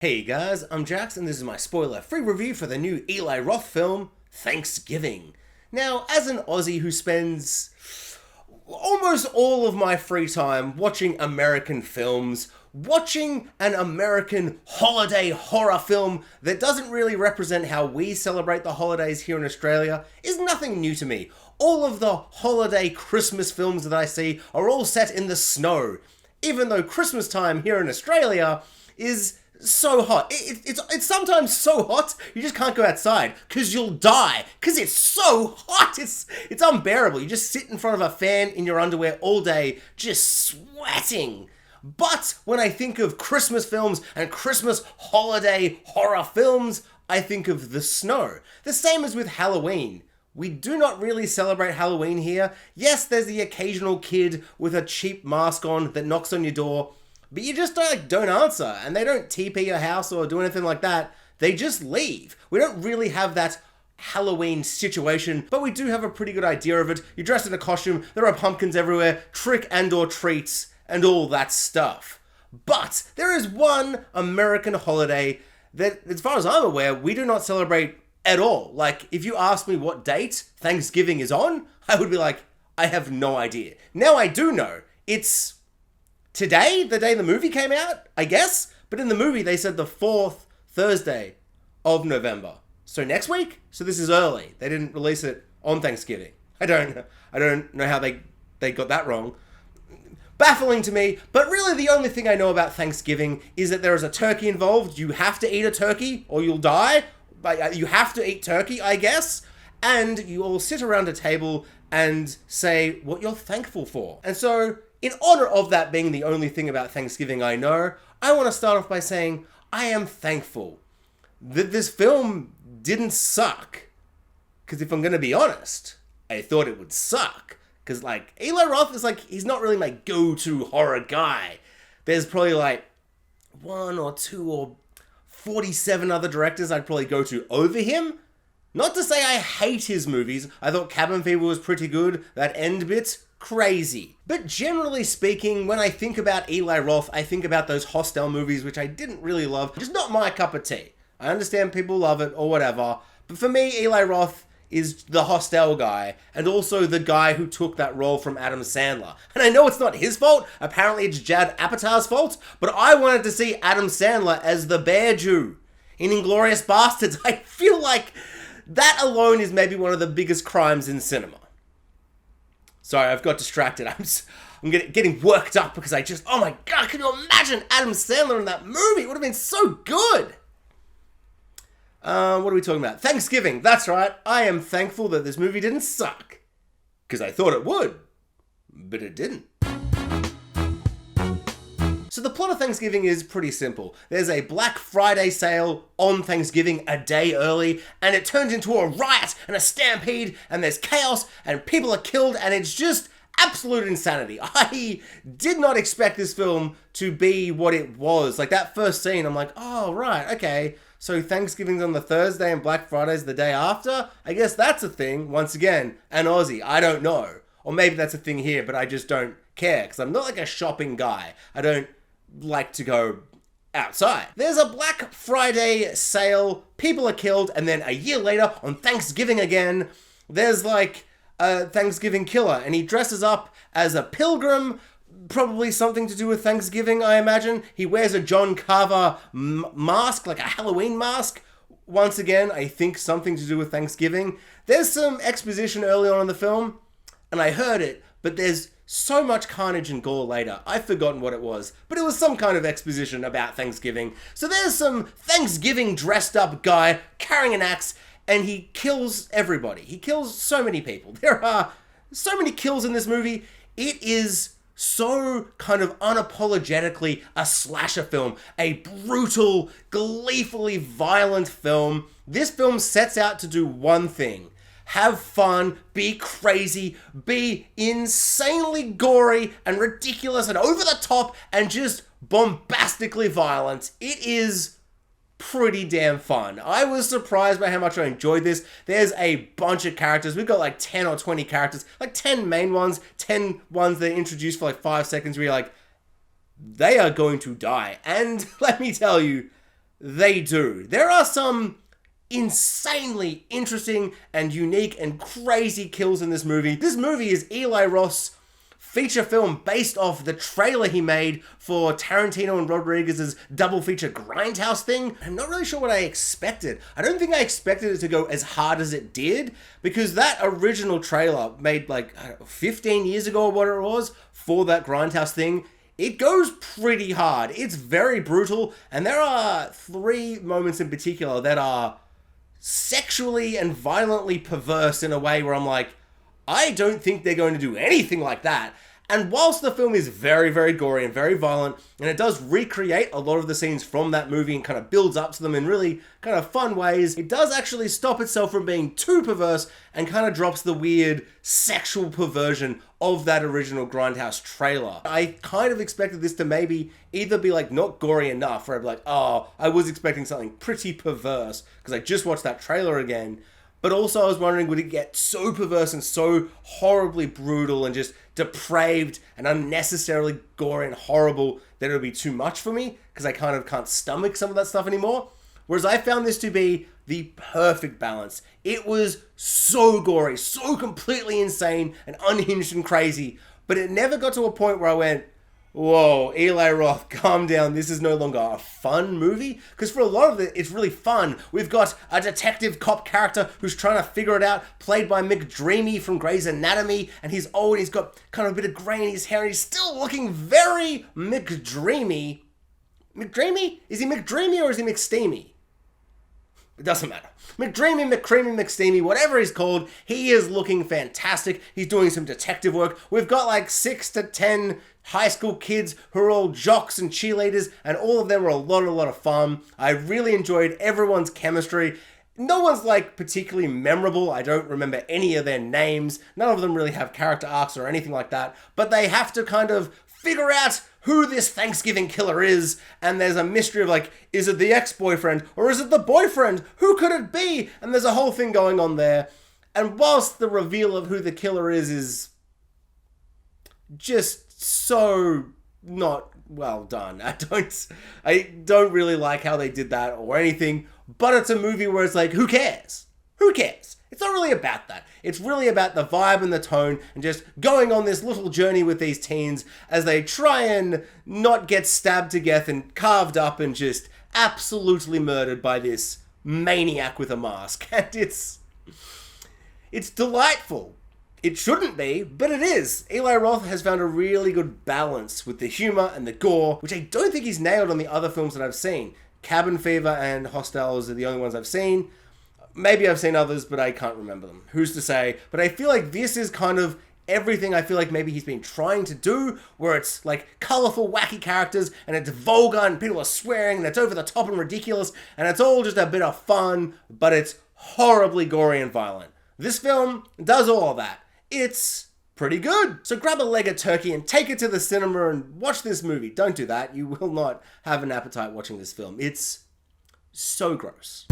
Hey guys, I'm Jax and this is my spoiler-free review for the new Eli Roth film, Thanksgiving. Now, as an Aussie who spends almost all of my free time watching American films, watching an American holiday horror film that doesn't really represent how we celebrate the holidays here in Australia is nothing new to me. All of the holiday Christmas films that I see are all set in the snow, even though Christmas time here in Australia is so hot. It's sometimes so hot you just can't go outside because you'll die because it's so hot. It's unbearable. You just sit in front of a fan in your underwear all day just sweating. But when I think of Christmas films and Christmas holiday horror films, I think of the snow. The same as with Halloween. We do not really celebrate Halloween here. Yes, there's the occasional kid with a cheap mask on that knocks on your door, but you just don't answer, and they don't TP your house or do anything like that. They just leave. We don't really have that Halloween situation, but we do have a pretty good idea of it. You're dressed in a costume, there are pumpkins everywhere, trick and or treats, and all that stuff. But there is one American holiday that, as far as I'm aware, we do not celebrate at all. Like, if you ask me what date Thanksgiving is on, I would be like, I have no idea. Now I do know. It's today, the day the movie came out, I guess. But in the movie, they said the 4th Thursday of November. So next week? So this is early. They didn't release it on Thanksgiving. I don't know how they got that wrong. Baffling to me, but really the only thing I know about Thanksgiving is that there is a turkey involved. You have to eat a turkey or you'll die. But you have to eat turkey, I guess. And you all sit around a table and say what you're thankful for. And so, in honor of that being the only thing about Thanksgiving I know, I want to start off by saying I am thankful that this film didn't suck. Because if I'm going to be honest, I thought it would suck. Because, Eli Roth is he's not really my go-to horror guy. There's probably one or two or 47 other directors I'd probably go to over him. Not to say I hate his movies. I thought Cabin Fever was pretty good. That end bit, crazy. But generally speaking, when I think about Eli Roth, I think about those Hostel movies, which I didn't really love. Just not my cup of tea. I understand people love it or whatever. But for me, Eli Roth is the Hostel guy, and also the guy who took that role from Adam Sandler. And I know it's not his fault, apparently it's Judd Apatow's fault, but I wanted to see Adam Sandler as the Bear Jew in Inglourious Bastards. I feel like that alone is maybe one of the biggest crimes in cinema. Sorry, I've got distracted. I'm getting worked up because oh my god, can you imagine Adam Sandler in that movie? It would have been so good. What are we talking about? Thanksgiving, that's right. I am thankful that this movie didn't suck. Because I thought it would. But it didn't. So the plot of Thanksgiving is pretty simple. There's a Black Friday sale on Thanksgiving a day early, and it turns into a riot and a stampede, and there's chaos, and people are killed, and it's just absolute insanity. I did not expect this film to be what it was. That first scene, I'm like, oh, right, okay. So Thanksgiving's on the Thursday and Black Friday's the day after? I guess that's a thing. Once again, an Aussie. I don't know. Or maybe that's a thing here, but I just don't care. Because I'm not a shopping guy. I don't like to go outside. There's a Black Friday sale. People are killed. And then a year later, on Thanksgiving again, there's a Thanksgiving killer. And he dresses up as a pilgrim. Probably something to do with Thanksgiving, I imagine. He wears a John Carver mask, like a Halloween mask. Once again, I think something to do with Thanksgiving. There's some exposition early on in the film, and I heard it, but there's so much carnage and gore later. I've forgotten what it was, but it was some kind of exposition about Thanksgiving. So there's some Thanksgiving dressed up guy carrying an axe, and he kills everybody. He kills so many people. There are so many kills in this movie. It is so kind of unapologetically a slasher film, a brutal, gleefully violent film. This film sets out to do one thing: have fun, be crazy, be insanely gory and ridiculous and over the top and just bombastically violent. It is pretty damn fun. I was surprised by how much I enjoyed this. There's a bunch of characters. We've got 10 or 20 characters, 10 main ones, 10 ones that are introduced for 5 seconds where you're they are going to die. And let me tell you, they do. There are some insanely interesting and unique and crazy kills in this movie. This movie is Eli Roth's feature film based off the trailer he made for Tarantino and Rodriguez's double feature Grindhouse thing. I'm not really sure what I expected. I don't think I expected it to go as hard as it did, because that original trailer made like 15 years ago or what it was for that Grindhouse thing, it goes pretty hard. It's very brutal, and there are 3 moments in particular that are sexually and violently perverse in a way where I'm like, I don't think they're going to do anything like that. And whilst the film is very, very gory and very violent, and it does recreate a lot of the scenes from that movie and kind of builds up to them in really kind of fun ways, it does actually stop itself from being too perverse and kind of drops the weird sexual perversion of that original Grindhouse trailer. I kind of expected this to maybe either be like not gory enough, where I'd be like, oh, I was expecting something pretty perverse because I just watched that trailer again. But also I was wondering, would it get so perverse and so horribly brutal and just depraved and unnecessarily gory and horrible that it would be too much for me? Because I kind of can't stomach some of that stuff anymore. Whereas I found this to be the perfect balance. It was so gory, so completely insane and unhinged and crazy, but it never got to a point where I went, whoa, Eli Roth, calm down. This is no longer a fun movie. Because for a lot of it, it's really fun. We've got a detective cop character who's trying to figure it out, played by McDreamy from Grey's Anatomy. And he's old, he's got kind of a bit of grey in his hair, and he's still looking very McDreamy. McDreamy? Is he McDreamy or is he McSteamy? It doesn't matter. McDreamy, McCreamy, McSteamy, whatever he's called, he is looking fantastic. He's doing some detective work. We've got like 6 to 10 high school kids who are all jocks and cheerleaders, and all of them are a lot of fun. I really enjoyed everyone's chemistry. No one's like particularly memorable. I don't remember any of their names. None of them really have character arcs or anything like that, but they have to kind of figure out who this Thanksgiving killer is, and there's a mystery of like, is it the ex-boyfriend or is it the boyfriend? Who could it be? And there's a whole thing going on there. And whilst the reveal of who the killer is just so not well done. I don't really like how they did that or anything, but it's a movie where it's like, who cares? Who cares? It's not really about that. It's really about the vibe and the tone and just going on this little journey with these teens as they try and not get stabbed to death and carved up and just absolutely murdered by this maniac with a mask. And it's delightful. It shouldn't be, but it is. Eli Roth has found a really good balance with the humor and the gore, which I don't think he's nailed on the other films that I've seen. Cabin Fever and Hostiles are the only ones I've seen. Maybe I've seen others, but I can't remember them. Who's to say? But I feel like this is kind of everything I feel like maybe he's been trying to do, where it's like colorful, wacky characters, and it's vulgar, and people are swearing, and it's over the top and ridiculous, and it's all just a bit of fun, but it's horribly gory and violent. This film does all of that. It's pretty good. So grab a leg of turkey and take it to the cinema and watch this movie. Don't do that. You will not have an appetite watching this film. It's so gross.